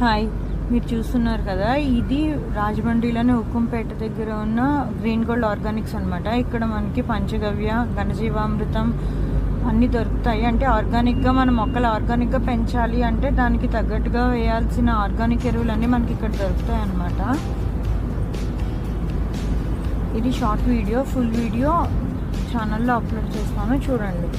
Hi, మీరు చూస్తున్నారు కదా, ఇది రాజమండ్రిలోని ఉక్కంపేట దగ్గర ఉన్న గ్రీన్ గోల్డ్ ఆర్గానిక్స్ అనమాట. ఇక్కడ మనకి పంచగవ్య, ఘనజీవామృతం అన్నీ దొరుకుతాయి. అంటే ఆర్గానిక్గా మన మొక్కలు ఆర్గానిక్గా పెంచాలి అంటే దానికి తగ్గట్టుగా వేయాల్సిన ఆర్గానిక్ ఎరువులన్నీ మనకి ఇక్కడ దొరుకుతాయి అన్నమాట. ఇది షార్ట్ వీడియో, ఫుల్ వీడియో ఛానల్లో అప్లోడ్ చేస్తాను, చూడండి.